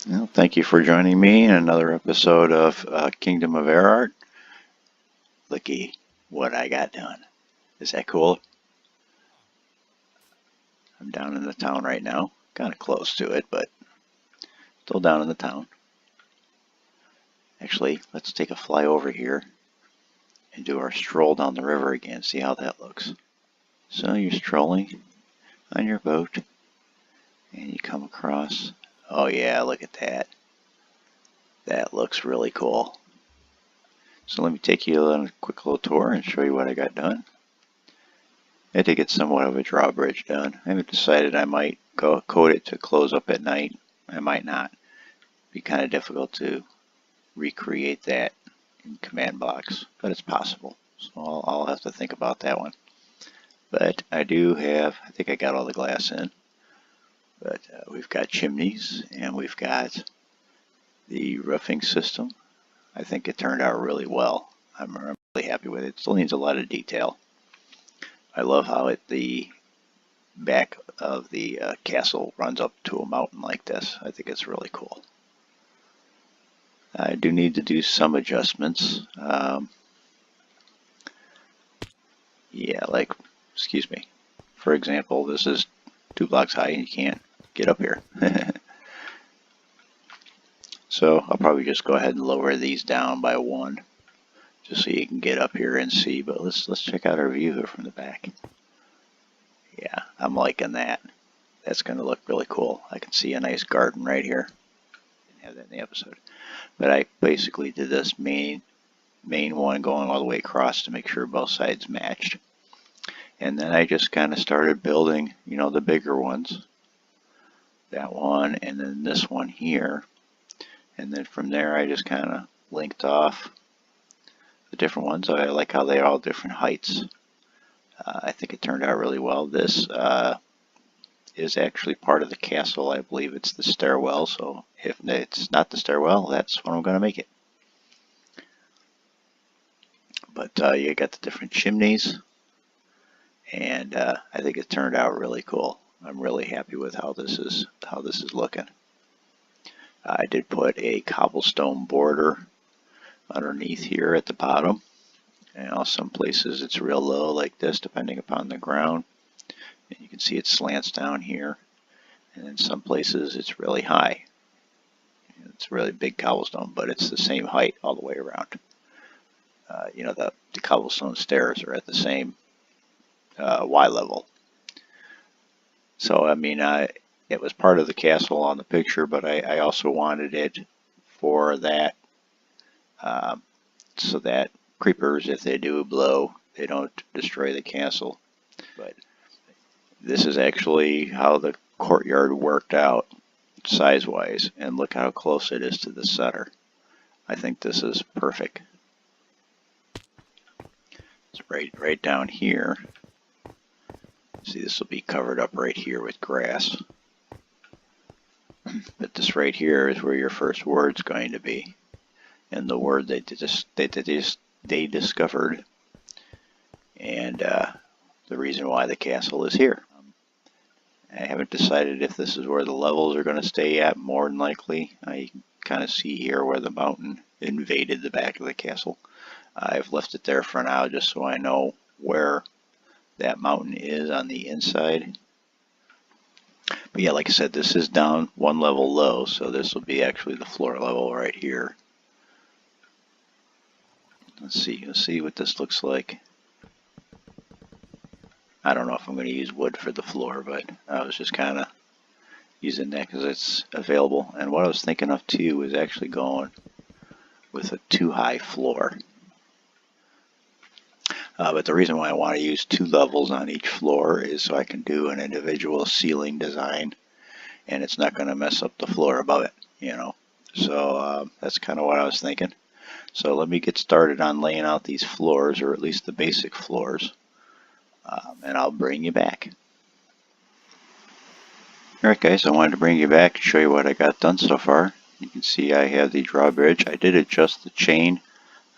Well, thank you for joining me in another episode of Kingdom of Erart. Looky what I got done. Is that cool? I'm down in the town right now. Kind of close to it, but still down in the town. Actually, let's take a fly over here and do our stroll down the river again, see how that looks. So you're strolling on your boat and you come across. Oh yeah, look at that. That looks really cool. So let me take you on a quick little tour and show you what I got done. I had to get somewhat of a drawbridge done. I haven't decided. I might go code it to close up at night. I might not. It'd be kind of difficult to recreate that in command blocks, but it's possible. So I'll have to think about that one. But I do have, I think I got all the glass in. But we've got chimneys and we've got the roofing system. I think it turned out really well. I'm really happy with it. It still needs a lot of detail. I love how the back of the castle runs up to a mountain like this. I think it's really cool. I do need to do some adjustments. Yeah, like, excuse me. For example, this is 2 blocks high and you can't get up here. So I'll probably just go ahead and lower these down by 1 just so you can get up here and see. But let's check out our view here from the back. Yeah, I'm liking that. That's going to look really cool. I can see a nice garden right here. Didn't have that in the episode. But I basically did this main one going all the way across to make sure both sides matched. And then I just kind of started building, you know, the bigger ones. That one and then this one here. And then from there I just kind of linked off the different ones. I like how they're all different heights. I think it turned out really well. This is actually part of the castle. I believe it's the stairwell, so if it's not the stairwell, that's what I'm going to make it. But you got the different chimneys, and I think it turned out really cool. I'm really happy with how this is looking. I did put a cobblestone border underneath here at the bottom. And also some places it's real low like this, depending upon the ground. And you can see it slants down here. And in some places it's really high. It's really big cobblestone, but it's the same height all the way around. You know, the cobblestone stairs are at the same Y level. So, I mean, it was part of the castle on the picture, but I also wanted it for that, so that creepers, if they do blow, they don't destroy the castle. But this is actually how the courtyard worked out size-wise, and look how close it is to the center. I think this is perfect. It's right down here. See, this will be covered up right here with grass. But this right here is where your first word's going to be, and the word they discovered, and the reason why the castle is here. I haven't decided if this is where the levels are going to stay at. More than likely, I kind of see here where the mountain invaded the back of the castle. I've left it there for now just so I know where that mountain is on the inside. But yeah, like I said, this is down 1 level low, so this will be actually the floor level right here. Let's see what this looks like. I don't know if I'm going to use wood for the floor, but I was just kind of using that because it's available. And what I was thinking of too is actually going with a 2-high floor. But the reason why I want to use 2 levels on each floor is so I can do an individual ceiling design, and it's not going to mess up the floor above it, you know. So that's kind of what I was thinking. So let me get started on laying out these floors, or at least the basic floors, and I'll bring you back. Alright guys, I wanted to bring you back and show you what I got done so far. You can see I have the drawbridge. I did adjust the chain.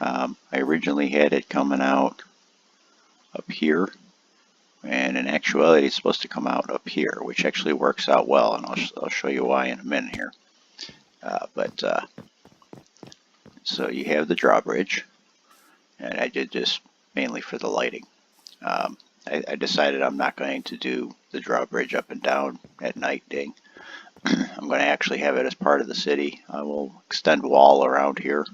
I originally had it coming out up here, and in actuality it's supposed to come out up here, which actually works out well, and I'll show you why in a minute here. So you have the drawbridge, and I did this mainly for the lighting. I decided I'm not going to do the drawbridge up and down at night ding. I'm going to actually have it as part of the city. I will extend wall around here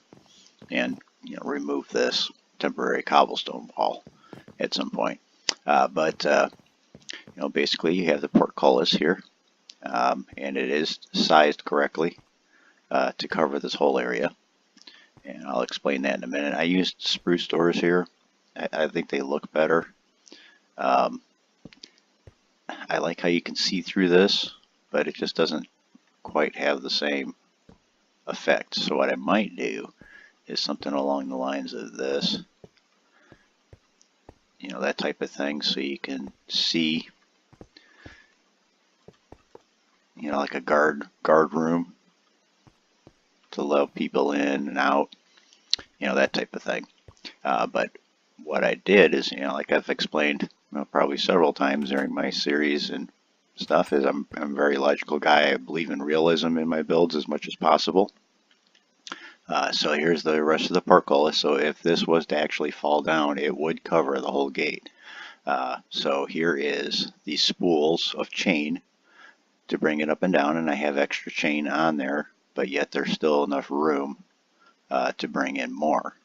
and remove this temporary cobblestone wall at some point. Basically you have the portcullis here, and it is sized correctly to cover this whole area. And I'll explain that in a minute. I used spruce doors here. I think they look better. I like how you can see through this, but it just doesn't quite have the same effect. So what I might do is something along the lines of this, that type of thing, so you can see, like a guard room to allow people in and out, that type of thing. But what I did is, like I've explained probably several times during my series and stuff, is I'm a very logical guy. I believe in realism in my builds as much as possible. So here's the rest of the portcullis. So if this was to actually fall down, it would cover the whole gate. So here is the spools of chain to bring it up and down, and I have extra chain on there, but yet there's still enough room to bring in more.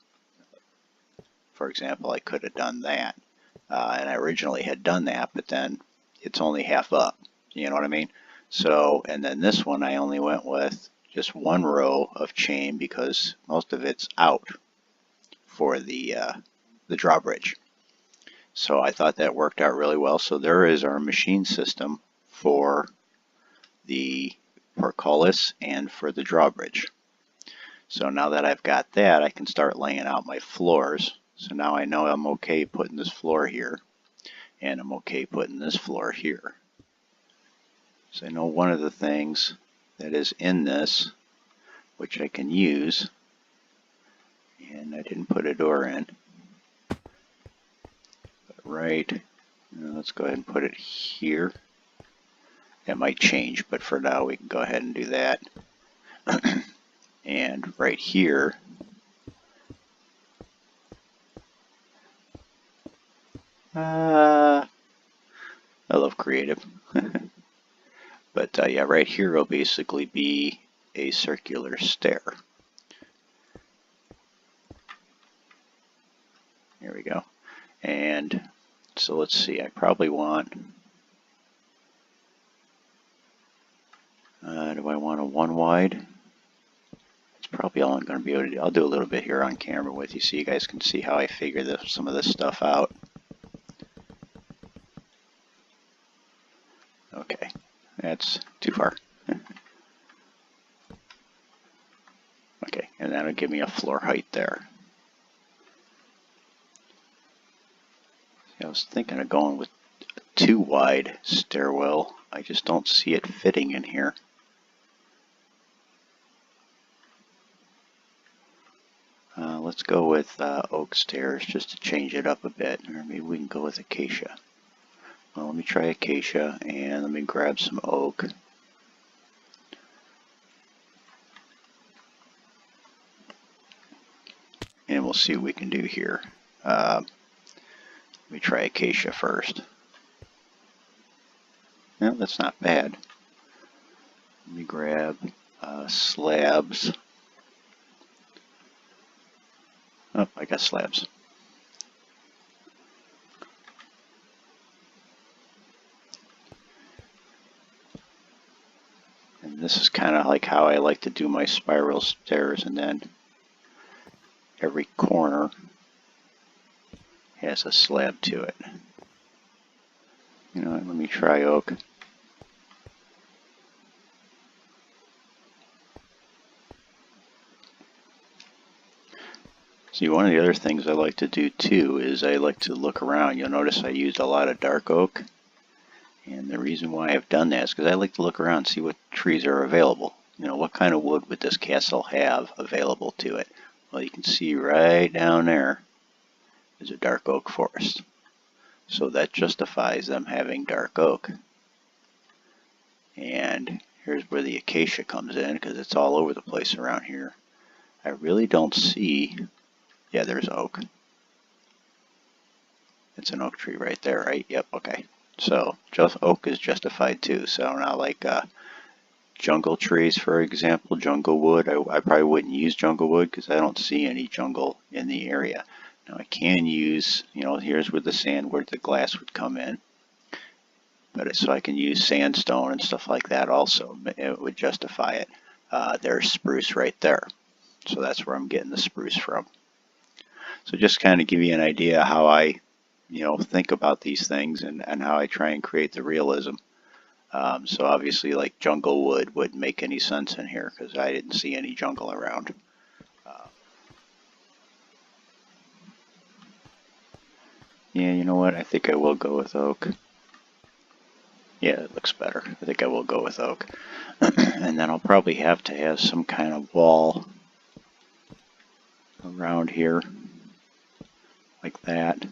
For example, I could have done that, and I originally had done that, but then it's only half up, you know what I mean? So, and then this one I only went with just one row of chain because most of it's out for the drawbridge. So I thought that worked out really well. So there is our machine system for the portcullis and for the drawbridge. So now that I've got that, I can start laying out my floors. So now I know I'm okay putting this floor here, and I'm okay putting this floor here. So I know one of the things that is in this, which I can use, and I didn't put a door in, but right, let's go ahead and put it here. That might change, but for now we can go ahead and do that. And right here, I love creative. But yeah, right here will basically be a circular stair. Here we go. And so let's see, I probably want, do I want a one wide? It's probably all I'm going to be able to do. I'll do a little bit here on camera with you so you guys can see how I figure some of this stuff out. Okay, that's too far. Okay, and that'll give me a floor height there. I was thinking of going with a 2 wide stairwell. I just don't see it fitting in here. Let's go with oak stairs just to change it up a bit, or maybe we can go with acacia. Well, let me try acacia, and let me grab some oak. And we'll see what we can do here. Let me try acacia first. No, that's not bad. Let me grab slabs. Oh, I got slabs. And this is kind of like how I like to do my spiral stairs, and then every corner has a slab to it. You know what, let me try oak. See, one of the other things I like to do too is I like to look around. You'll notice I used a lot of dark oak. And the reason why I've done that is because I like to look around and see what trees are available. You know, what kind of wood would this castle have available to it? Well, you can see right down there is a dark oak forest. So that justifies them having dark oak. And here's where the acacia comes in, because it's all over the place around here. I really don't see, yeah, there's oak. It's an oak tree right there, right? Yep, okay. So just oak is justified too. So now like jungle trees, for example, jungle wood, I probably wouldn't use jungle wood because I don't see any jungle in the area. Now I can use, you know, here's where the sand, where the glass would come in. But so I can use sandstone and stuff like that also. It would justify it. There's spruce right there. So that's where I'm getting the spruce from. So just kind of give you an idea how I, you know, think about these things and how I try and create the realism. So obviously like jungle wood wouldn't make any sense in here because I didn't see any jungle around. Yeah, you know what? I think I will go with oak. Yeah, it looks better. I think I will go with oak. And then I'll probably have to have some kind of wall around here, like that.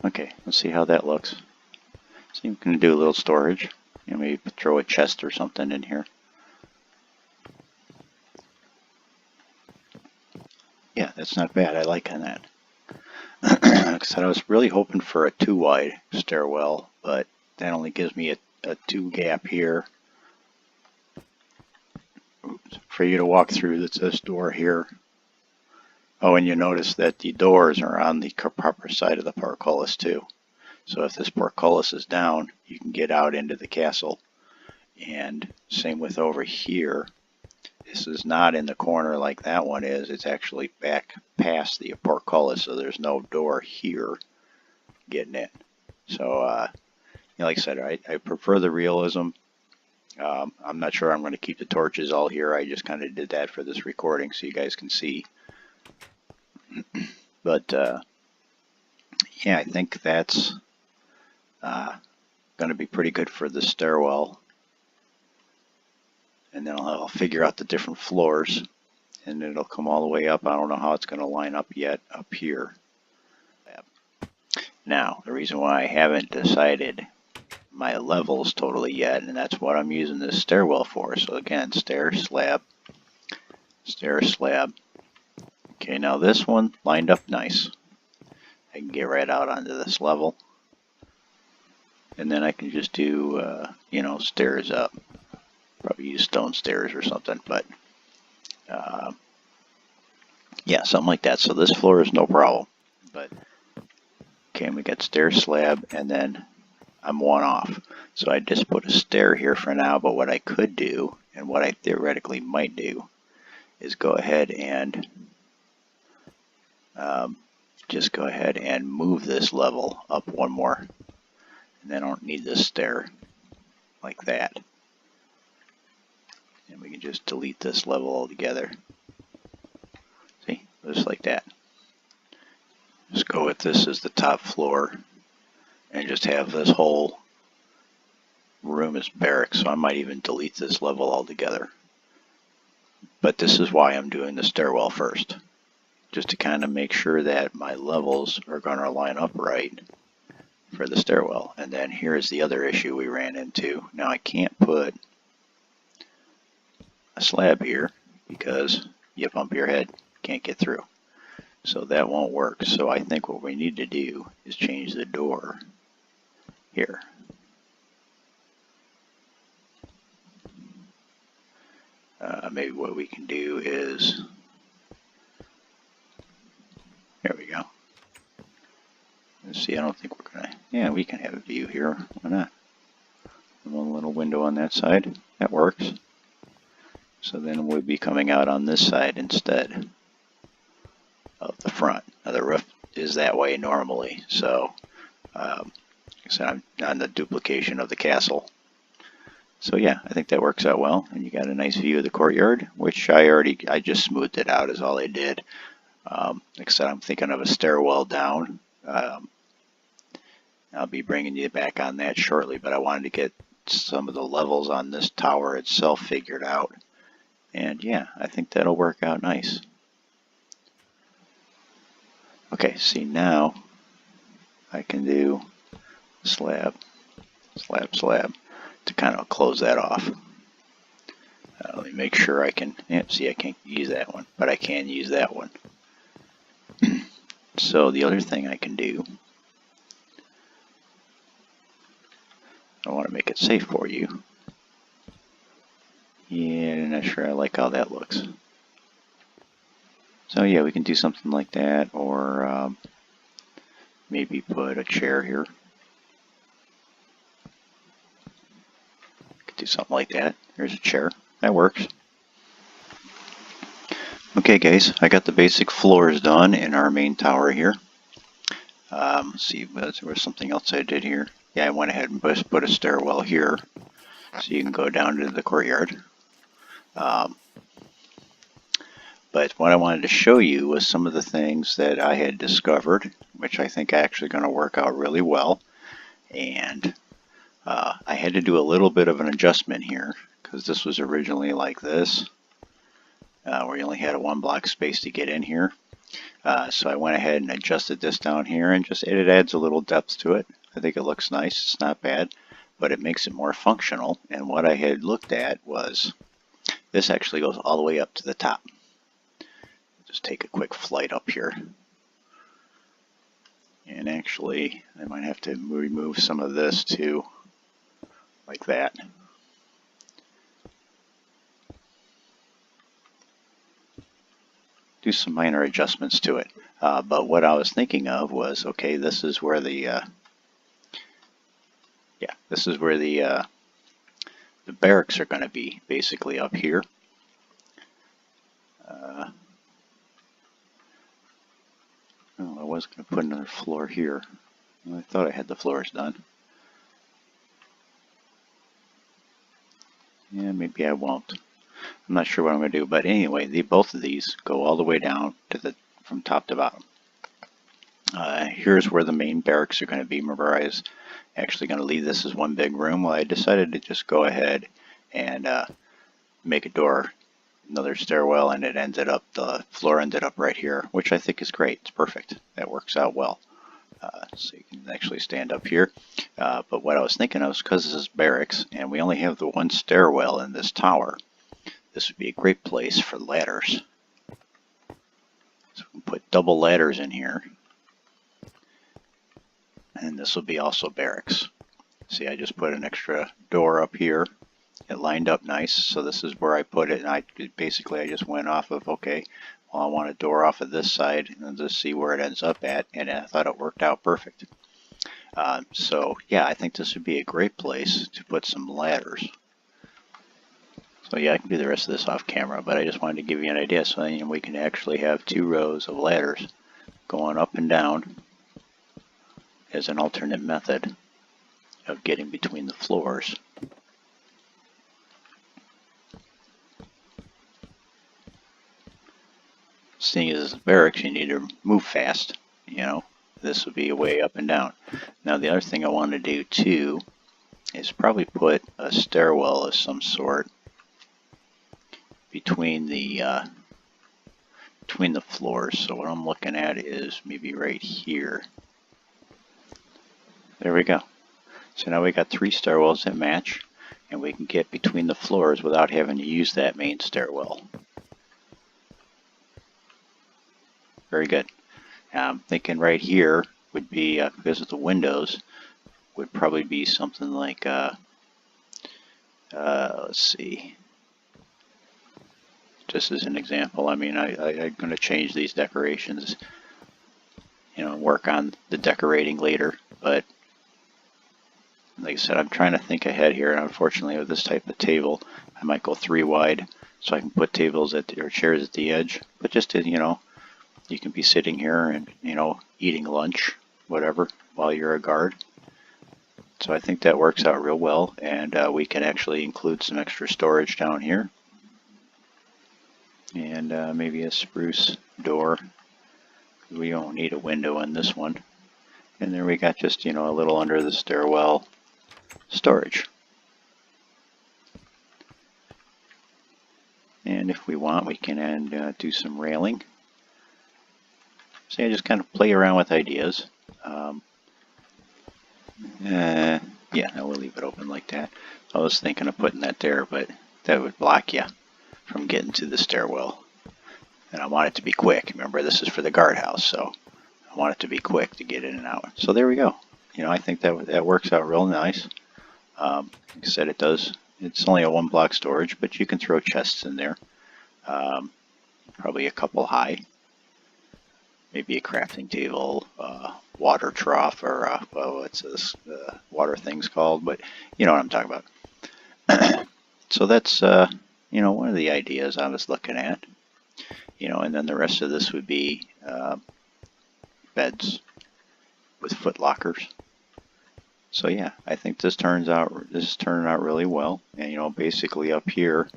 Okay, let's see how that looks. So I'm going to do a little storage. You know, maybe throw a chest or something in here. Yeah, that's not bad. I like on that. Because I was really hoping for a 2-wide stairwell, but that only gives me a 2 gap here. Oops, for you to walk through. That's this door here. Oh, and you notice that the doors are on the proper side of the portcullis too. So if this portcullis is down, you can get out into the castle. And same with over here. This is not in the corner like that one is. It's actually back past the portcullis, so there's no door here getting in. So, you know, like I said, I prefer the realism. I'm not sure I'm going to keep the torches all here. I just kind of did that for this recording so you guys can see. But, yeah, I think that's going to be pretty good for the stairwell. And then I'll figure out the different floors, and it'll come all the way up. I don't know how it's going to line up yet up here. Now, the reason why I haven't decided my levels totally yet, and that's what I'm using this stairwell for. So again, stair, slab, stair, slab. Okay, now this one lined up nice. I can get right out onto this level, and then I can just do, you know, stairs up. Probably use stone stairs or something, but yeah, something like that. So this floor is no problem. But okay, we got stair, slab, and then I'm one off. So I just put a stair here for now, but what I could do, and what I theoretically might do, is go ahead and just go ahead and move this level up one more. And then I don't need this stair like that. And we can just delete this level altogether. See, just like that. Just go with this as the top floor and just have this whole room as barracks. So I might even delete this level altogether. But this is why I'm doing the stairwell first. Just to kind of make sure that my levels are going to line up right for the stairwell. And then here's the other issue we ran into. Now I can't put a slab here because you bump your head, can't get through. So that won't work. So I think what we need to do is change the door here. Maybe what we can do is, there we go. Let's see, I don't think we're gonna, yeah, we can have a view here, why not? One little window on that side, that works. So then we'll be coming out on this side instead of the front. Now the roof is that way normally, so I'm on the duplication of the castle. So yeah, I think that works out well, and you got a nice view of the courtyard, which I just smoothed it out is all I did. Like I said, I'm thinking of a stairwell down. I'll be bringing you back on that shortly, but I wanted to get some of the levels on this tower itself figured out. And yeah, I think that'll work out nice. Okay, see now I can do slab, slab, slab. to kind of close that off. Let me make sure I can, see I can't use that one, but I can use that one. So the other thing I can do, I want to make it safe for you. Yeah, I'm not sure I like how that looks. So yeah, we can do something like that, or maybe put a chair here. Could do something like that. There's a chair. That works. Okay guys, I got the basic floors done in our main tower here. Let's see, there was something else I did here. Yeah, I went ahead and put a stairwell here, so you can go down to the courtyard. But what I wanted to show you was some of the things that I had discovered, which I think are actually going to work out really well. And I had to do a little bit of an adjustment here, because this was originally like this, where you only had a 1 block space to get in here. So I went ahead and adjusted this down here, and it adds a little depth to it. I think it looks nice. It's not bad, but it makes it more functional. And what I had looked at was this actually goes all the way up to the top. Just take a quick flight up here. And actually, I might have to remove some of this too, like that. Do some minor adjustments to it. But what I was thinking of was, okay, this is where the the barracks are going to be, basically up here. Oh, I was going to put another floor here. I thought I had the floors done. Yeah, maybe I won't. I'm not sure what I'm going to do, but anyway, both of these go all the way down to from top to bottom. Here's where the main barracks are going to be. Remember, I was actually going to leave this as one big room. Well, I decided to just go ahead and make a door, another stairwell, and the floor ended up right here, which I think is great. It's perfect. That works out well. So you can actually stand up here. But what I was thinking of is, because this is barracks and we only have the one stairwell in this tower, this would be a great place for ladders. So we can put double ladders in here. And this will be also barracks. See, I just put an extra door up here. It lined up nice, so this is where I put it. And I just went off of, okay, well, I want a door off of this side and just see where it ends up at, and I thought it worked out perfect. So yeah, I think this would be a great place to put some ladders. So yeah, I can do the rest of this off camera, but I just wanted to give you an idea, so we can actually have 2 rows of ladders going up and down as an alternate method of getting between the floors. Seeing as barracks, you need to move fast, this would be a way up and down. Now the other thing I want to do too is probably put a stairwell of some sort between the floors. So what I'm looking at is maybe right here. There we go. So now we got 3 stairwells that match, and we can get between the floors without having to use that main stairwell. Very good. I'm thinking right here would be, because of the windows, would probably be something like, let's see, just as an example. I mean, I'm going to change these decorations, work on the decorating later, but like I said, I'm trying to think ahead here, and unfortunately with this type of table, I might go 3 wide, so I can put tables or chairs at the edge, but just to, you can be sitting here and, eating lunch, whatever, while you're a guard. So I think that works out real well, and we can actually include some extra storage down here. And maybe a spruce door. We don't need a window in this one. And there we got just, a little under the stairwell storage. And if we want, we can do some railing. So I just kind of play around with ideas. Yeah, I will leave it open like that. I was thinking of putting that there, but that would block you from getting to the stairwell. And I want it to be quick. Remember, this is for the guardhouse, so I want it to be quick to get in and out. So there we go. I think that works out real nice. Like I said, it does. It's only a 1-block storage, but you can throw chests in there. Probably a couple high. Maybe a crafting table, water trough, or what's this water thing's called? But you know what I'm talking about. So that's one of the ideas I was looking at. And then the rest of this would be beds with foot lockers. So yeah, I think this turning out really well. And basically up here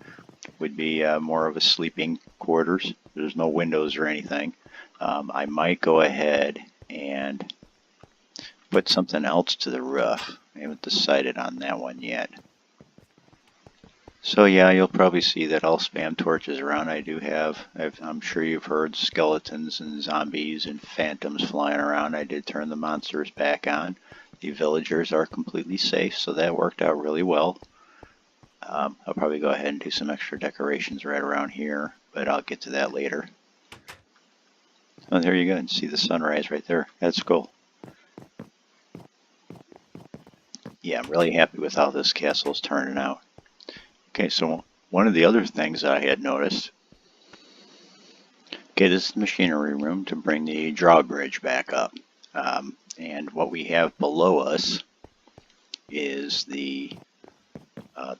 would be more of a sleeping quarters. There's no windows or anything. I might go ahead and put something else to the roof. I haven't decided on that one yet. So yeah, you'll probably see that I'll spam torches around. I'm sure you've heard skeletons and zombies and phantoms flying around. I did turn the monsters back on. The villagers are completely safe, so that worked out really well. I'll probably go ahead and do some extra decorations right around here, but I'll get to that later. Oh, there you go, and see the sunrise right there. That's cool. Yeah, I'm really happy with how this castle is turning out. Okay, so one of the other things I had noticed. Okay, this is the machinery room to bring the drawbridge back up. And what we have below us is the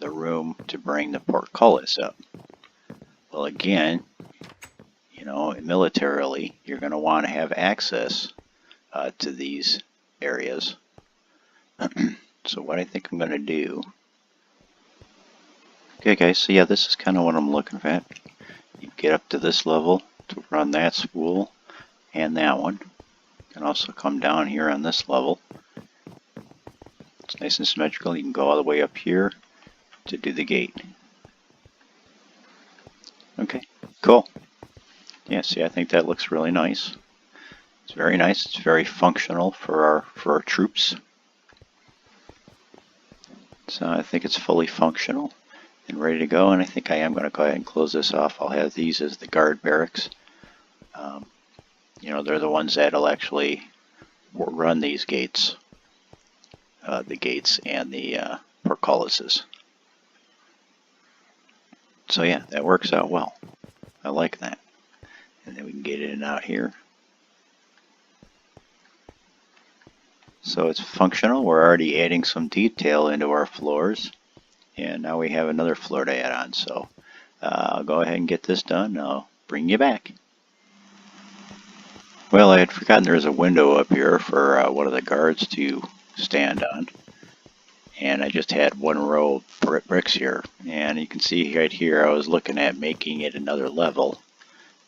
room to bring the portcullis up. Well, again, militarily, you're going to want to have access to these areas. So what I think I'm going to do. Okay, guys, so yeah, this is kind of what I'm looking at. You get up to this level to run that spool and that one. You can also come down here on this level. It's nice and symmetrical. You can go all the way up here to do the gate. Okay, cool. Yeah, see, I think that looks really nice. It's very nice. It's very functional for our troops. So I think it's fully functional and ready to go. And I think I am going to go ahead and close this off. I'll have these as the guard barracks. They're the ones that'll actually run these gates, the gates and the portcullises. So yeah, that works out well. I like that. And then we can get in and out here. So it's functional. We're already adding some detail into our floors. And now we have another floor to add on. So I'll go ahead and get this done. I'll bring you back. Well, I had forgotten there's a window up here for one of the guards to stand on. And I just had one row of bricks here. And you can see right here I was looking at making it another level.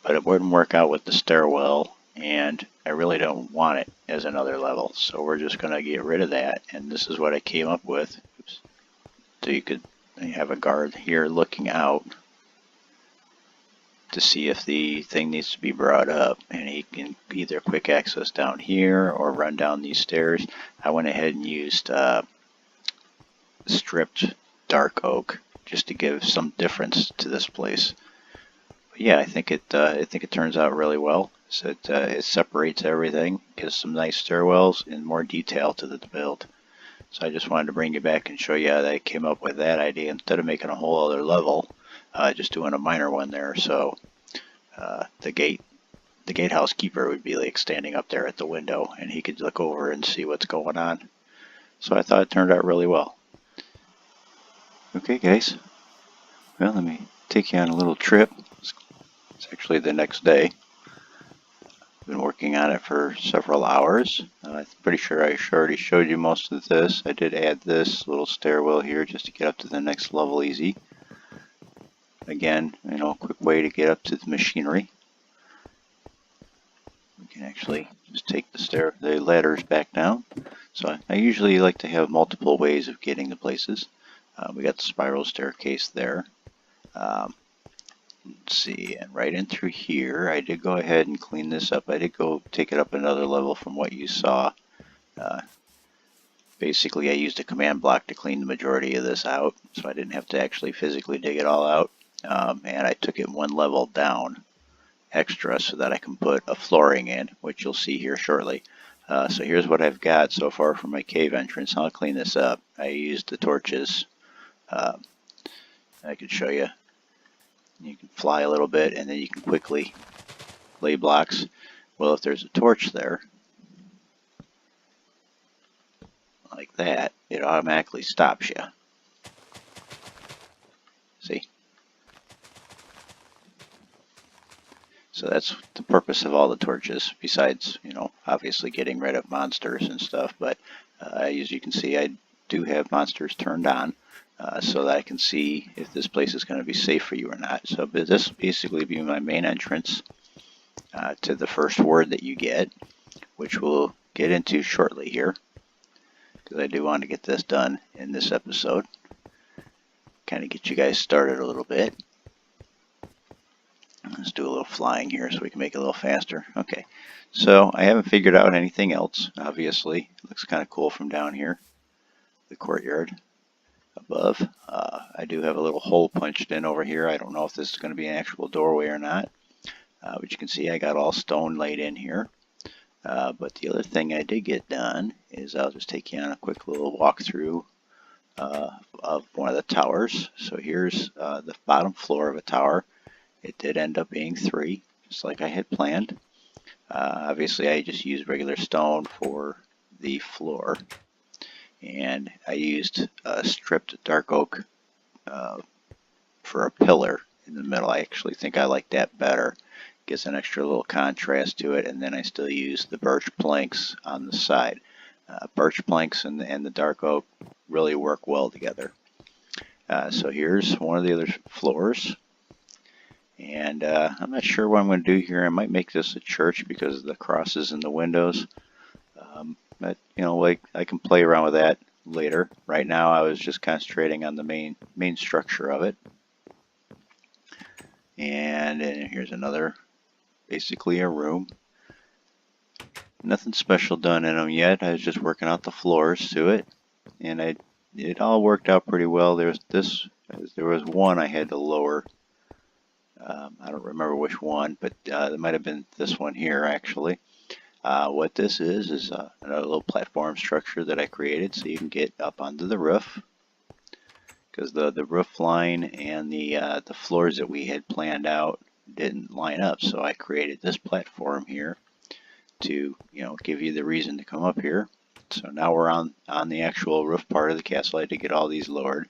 But it wouldn't work out with the stairwell. And I really don't want it as another level. So we're just going to get rid of that. And this is what I came up with. Oops. So you could have a guard here looking out to see if the thing needs to be brought up, and he can either quick access down here or run down these stairs. I went ahead and used stripped dark oak just to give some difference to this place. But yeah, I think it turns out really well. So it separates everything, gives some nice stairwells and more detail to the build. So I just wanted to bring you back and show you how I came up with that idea instead of making a whole other level. Just doing a minor one there. So the gatehouse keeper would be like standing up there at the window, and he could look over and see what's going on. So I thought it turned out really well. Okay, guys. Well, let me take you on a little trip. It's actually the next day. I've been working on it for several hours. I'm pretty sure I already showed you most of this. I did add this little stairwell here just to get up to the next level easy. Again, a quick way to get up to the machinery. We can actually just take the ladders back down. So I usually like to have multiple ways of getting to places. We got the spiral staircase there. Let's see, and right in through here, I did go ahead and clean this up. I did go take it up another level from what you saw. Basically, I used a command block to clean the majority of this out, so I didn't have to actually physically dig it all out. And I took it one level down extra so that I can put a flooring in, which you'll see here shortly. So here's what I've got so far for my cave entrance. I'll clean this up. I used the torches. I can show you. You can fly a little bit and then you can quickly lay blocks. Well, if there's a torch there, like that, it automatically stops you. See? So that's the purpose of all the torches, besides, you know, obviously getting rid of monsters and stuff. But as you can see, I do have monsters turned on so that I can see if this place is going to be safe for you or not. So this will basically be my main entrance to the first word that you get, which we'll get into shortly here, because I do want to get this done in this episode. Kind of get you guys started a little bit. Let's do a little flying here so we can make it a little faster. Okay, so I haven't figured out anything else, obviously. It looks kind of cool from down here, the courtyard above. I do have a little hole punched in over here. I don't know if this is going to be an actual doorway or not. But you can see I got all stone laid in here. But the other thing I did get done is I'll just take you on a quick little walkthrough of one of the towers. So here's the bottom floor of a tower. It did end up being 3, just like I had planned. Obviously, I just used regular stone for the floor. And I used stripped dark oak for a pillar in the middle. I actually think I like that better. Gives an extra little contrast to it. And then I still use the birch planks on the side. Birch planks and the dark oak really work well together. So here's one of the other floors. And I'm not sure what I'm going to do here. I might make this a church because of the crosses in the windows. But, you know, like I can play around with that later. Right now I was just concentrating on the main structure of it. And here's another, basically a room. Nothing special done in them yet. I was just working out the floors to it. And it all worked out pretty well. There was one I had to lower. I don't remember which one, but it might have been this one here actually. What this is another little platform structure that I created so you can get up onto the roof, because the roof line and the floors that we had planned out didn't line up. So I created this platform here to, you know, give you the reason to come up here. So now we're on the actual roof part of the castle. I had to get all these lowered,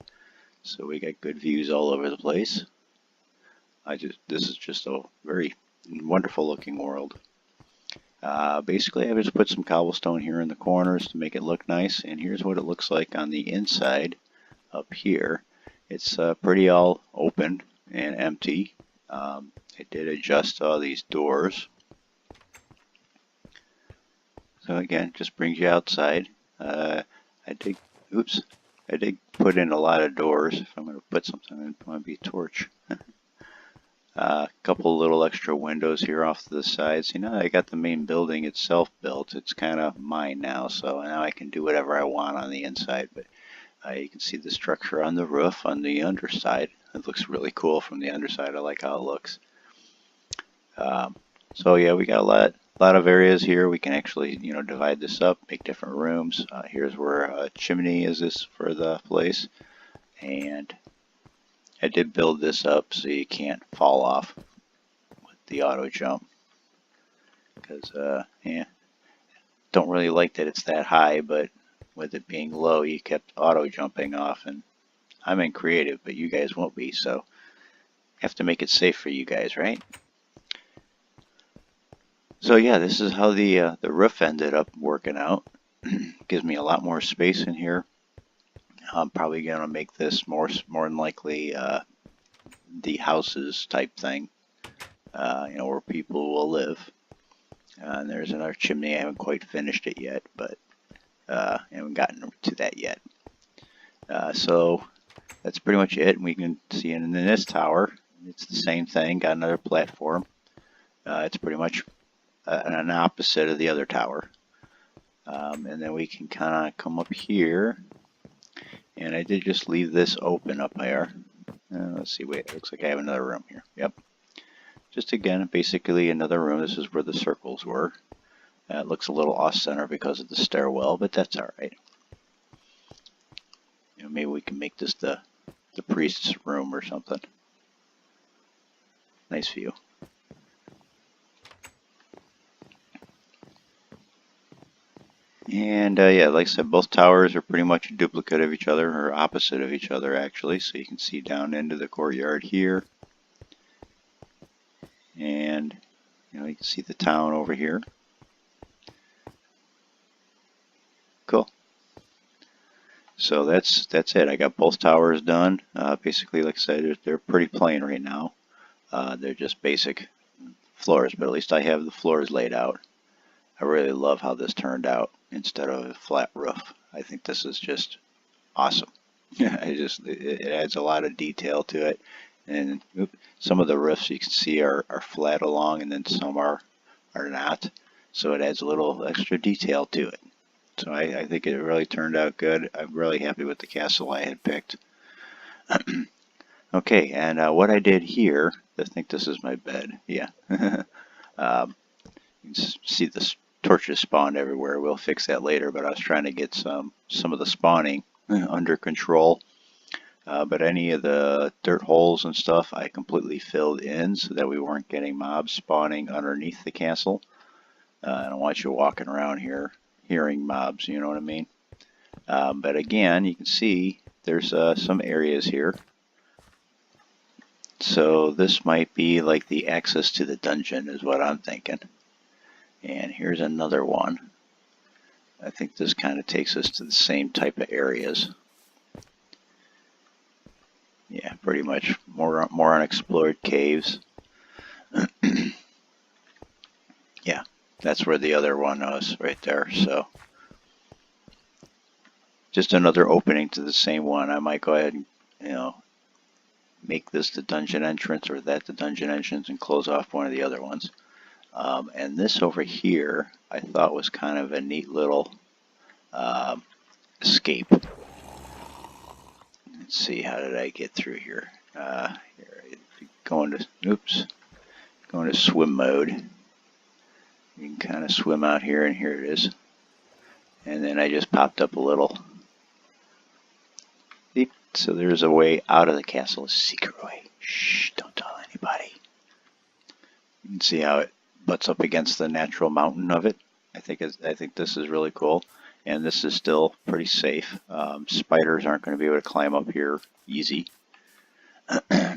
so we got good views all over the place. This is just a very wonderful looking world. Basically, I just put some cobblestone here in the corners to make it look nice, and here's what it looks like on the inside up here. It's pretty all open and empty. I did adjust all these doors. So again, just brings you outside. I did put in a lot of doors. If I'm going to put something in, it might be a torch. A couple little extra windows here off to the sides. You know, I got the main building itself built. It's kind of mine now, so now I can do whatever I want on the inside. But you can see the structure on the roof on the underside. It looks really cool from the underside. I like how it looks. So yeah, we got a lot of areas here. We can actually, you know, divide this up, make different rooms. Here's where a chimney is for the place, and I did build this up so you can't fall off with the auto jump, because yeah, don't really like that it's that high, but with it being low you kept auto jumping off, and I'm in creative but you guys won't be, so have to make it safe for you guys, right? So yeah, this is how the roof ended up working out. Gives me a lot more space in here. I'm probably gonna make this more than likely the houses type thing, you know, where people will live. And there's another chimney. I haven't quite finished it yet, but I haven't gotten to that yet. So that's pretty much it. We can see in this tower, it's the same thing. Got another platform. It's pretty much an opposite of the other tower. And then we can kind of come up here. And I did just leave this open up there. Let's see, wait, it looks like I have another room here. Yep. Just again, basically another room. This is where the circles were. It looks a little off-center because of the stairwell, but that's all right. You know, maybe we can make this the priest's room or something. Nice view. And yeah, like I said, both towers are pretty much a duplicate of each other, or opposite of each other actually. So you can see down into the courtyard here. And you know, you can see the town over here. Cool. So that's it. I got both towers done. Basically, like I said, they're pretty plain right now. They're just basic floors, but at least I have the floors laid out. I really love how this turned out instead of a flat roof. I think this is just awesome. It adds a lot of detail to it. And some of the roofs you can see are flat along, and then some are not. So it adds a little extra detail to it. So I think it really turned out good. I'm really happy with the castle I had picked. Okay, and what I did here, I think this is my bed. Yeah. You can see the torches spawned everywhere. We'll fix that later, but I was trying to get some of the spawning under control. But any of the dirt holes and stuff I completely filled in so that we weren't getting mobs spawning underneath the castle. I don't want you walking around here hearing mobs, you know what I mean? But again, you can see there's some areas here. So this might be like the access to the dungeon is what I'm thinking. And here's another one. I think this kind of takes us to the same type of areas. Yeah, pretty much more unexplored caves. Yeah, that's where the other one was right there. So just another opening to the same one. I might go ahead and, you know, make this the dungeon entrance or that the dungeon entrance and close off one of the other ones. And this over here I thought was kind of a neat little escape. Let's see, how did I get through here? Here, going to swim mode. You can kind of swim out here, and here it is. And then I just popped up a little. So there's a way out of the castle, a secret way. Shh, don't tell anybody. You can see how it butts up against the natural mountain of it. I think this is really cool. And this is still pretty safe. Spiders aren't going to be able to climb up here easy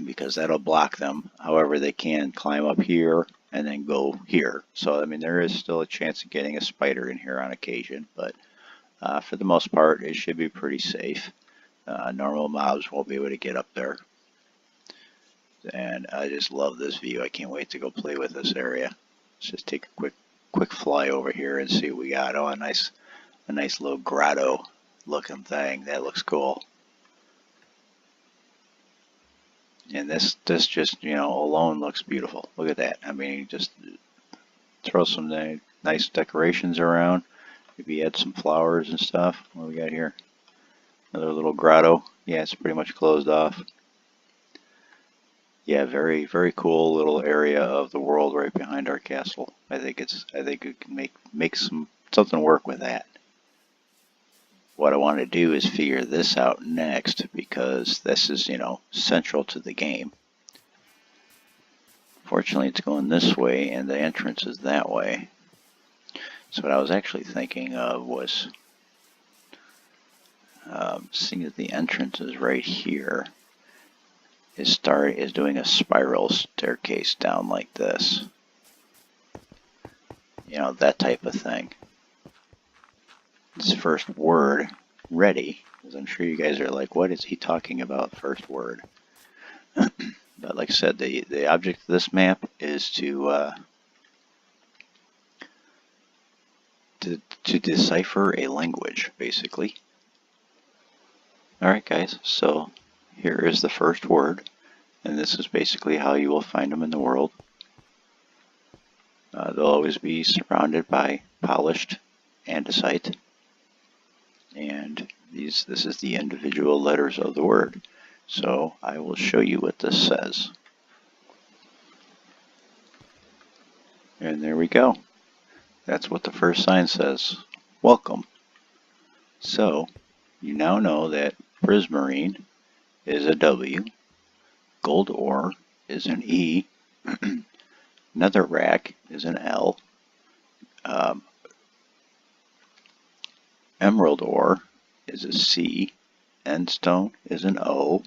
because that'll block them. However, they can climb up here and then go here. So, I mean, there is still a chance of getting a spider in here on occasion, but for the most part, it should be pretty safe. Normal mobs won't be able to get up there. And I just love this view. I can't wait to go play with this area. Let's just take a quick fly over here and see what we got. Oh, a nice little grotto looking thing. That looks cool. And this just, you know, alone looks beautiful. Look at that. I mean, just throw some nice decorations around. Maybe add some flowers and stuff. What do we got here? Another little grotto. Yeah, it's pretty much closed off. Yeah, very, very cool little area of the world right behind our castle. I think it can make something work with that. What I want to do is figure this out next because this is, you know, central to the game. Fortunately, it's going this way and the entrance is that way. So what I was actually thinking of was seeing that the entrance is right here. Is doing a spiral staircase down like this. You know, that type of thing. This first word, ready, because I'm sure you guys are like, what is he talking about, first word? But like I said, the object of this map is to decipher a language, basically. Alright guys, so here is the first word, and this is basically how you will find them in the world. They'll always be surrounded by polished andesite. And this is the individual letters of the word. So I will show you what this says. And there we go. That's what the first sign says. Welcome. So you now know that prismarine is a W, gold ore is an E, netherrack is an L, emerald ore is a C, endstone is an O,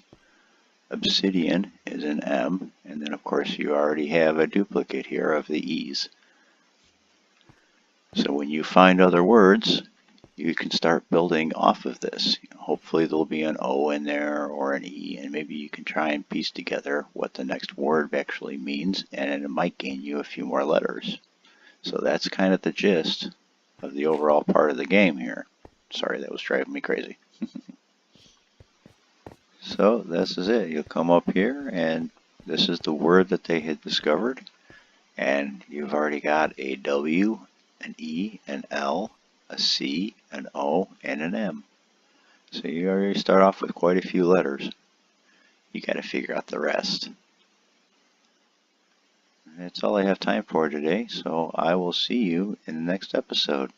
obsidian is an M, and then of course you already have a duplicate here of the E's. So when you find other words, you can start building off of this. Hopefully there'll be an O in there or an E, and maybe you can try and piece together what the next word actually means, and it might gain you a few more letters. So that's kind of the gist of the overall part of the game here. Sorry, that was driving me crazy. So this is it. You'll come up here, and this is the word that they had discovered, and you've already got a W, an E, an L, a C, an O, and an M. So you already start off with quite a few letters. You got to figure out the rest. That's all I have time for today, so I will see you in the next episode.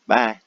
Bye.